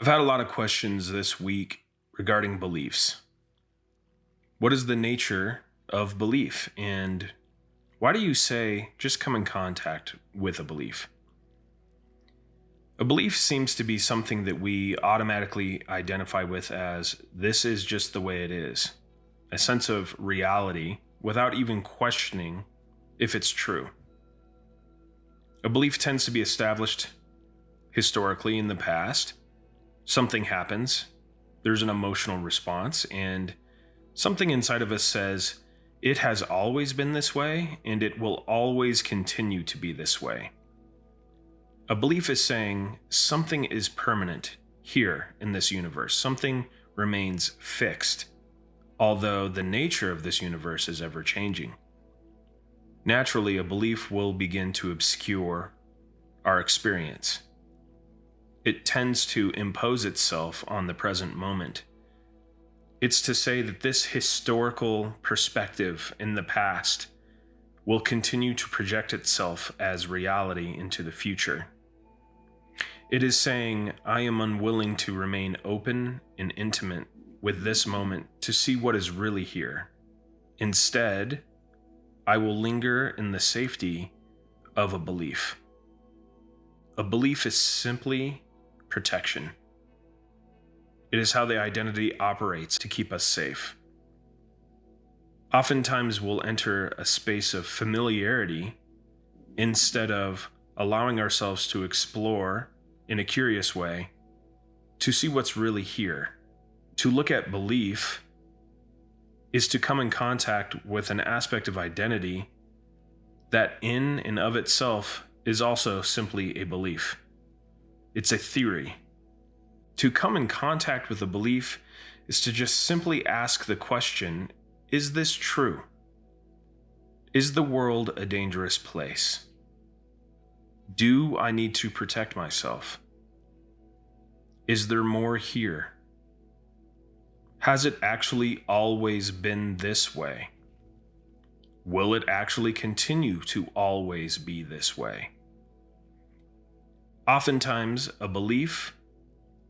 had a lot of questions this week regarding beliefs. What is the nature of belief? And why do you say just come in contact with a belief? A belief seems to be something that we automatically identify with as this is just the way it is, a sense of reality without even questioning if it's true. A belief tends to be established historically in the past. Something happens, there's an emotional response, and something inside of us says, it has always been this way, and it will always continue to be this way. A belief is saying something is permanent here in this universe. Something remains fixed, although the nature of this universe is ever changing. Naturally, a belief will begin to obscure our experience. It tends to impose itself on the present moment. It's to say that this historical perspective in the past will continue to project itself as reality into the future. It is saying, I am unwilling to remain open and intimate with this moment to see what is really here. Instead, I will linger in the safety of a belief. A belief is simply protection. It is how the identity operates to keep us safe. Oftentimes we'll enter a space of familiarity instead of allowing ourselves to explore in a curious way to see what's really here. To look at belief is to come in contact with an aspect of identity that in and of itself is also simply a belief. It's a theory. To come in contact with a belief is to just simply ask the question, is this true? Is the world a dangerous place? Do I need to protect myself? Is there more here? Has it actually always been this way? Will it actually continue to always be this way? Oftentimes, a belief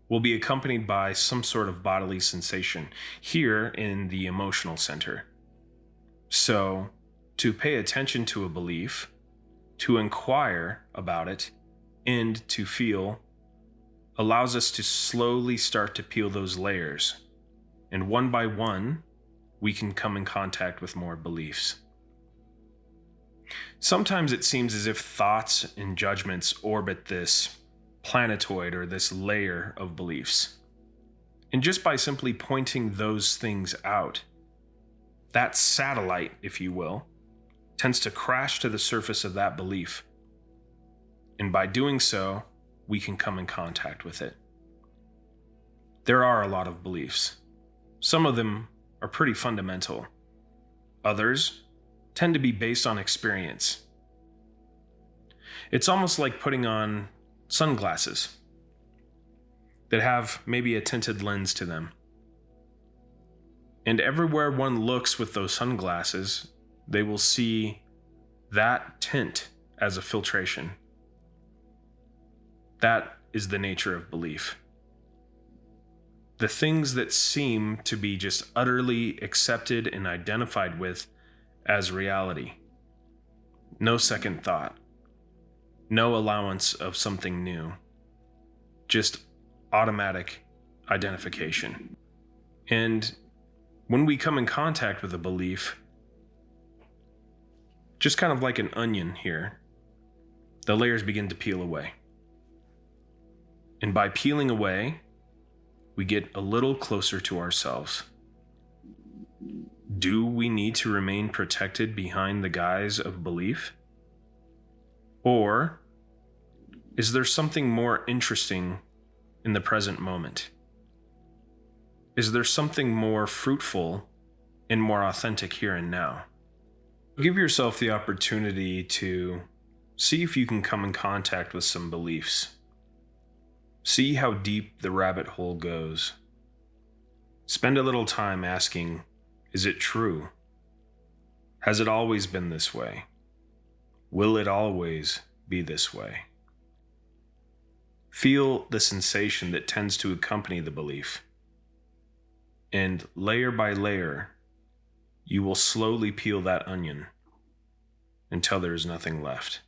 will be accompanied by some sort of bodily sensation here in the emotional center. So, to pay attention to a belief, to inquire about it, and to feel allows us to slowly start to peel those layers. And one by one, we can come in contact with more beliefs. Sometimes it seems as if thoughts and judgments orbit this planetoid or this layer of beliefs. And just by simply pointing those things out, that satellite, if you will, tends to crash to the surface of that belief. And by doing so, we can come in contact with it. There are a lot of beliefs. Some of them are pretty fundamental. Others tend to be based on experience. It's almost like putting on sunglasses that have maybe a tinted lens to them. And everywhere one looks with those sunglasses, they will see that tint as a filtration. That is the nature of belief. The things that seem to be just utterly accepted and identified with as reality. No second thought. No allowance of something new. Just automatic identification. And when we come in contact with a belief, just kind of like an onion here, the layers begin to peel away. And by peeling away, we get a little closer to ourselves. Do we need to remain protected behind the guise of belief? Or is there something more interesting in the present moment? Is there something more fruitful and more authentic here and now? Give yourself the opportunity to see if you can come in contact with some beliefs. See how deep the rabbit hole goes. Spend a little time asking, is it true? Has it always been this way? Will it always be this way? Feel the sensation that tends to accompany the belief. And layer by layer, you will slowly peel that onion until there is nothing left.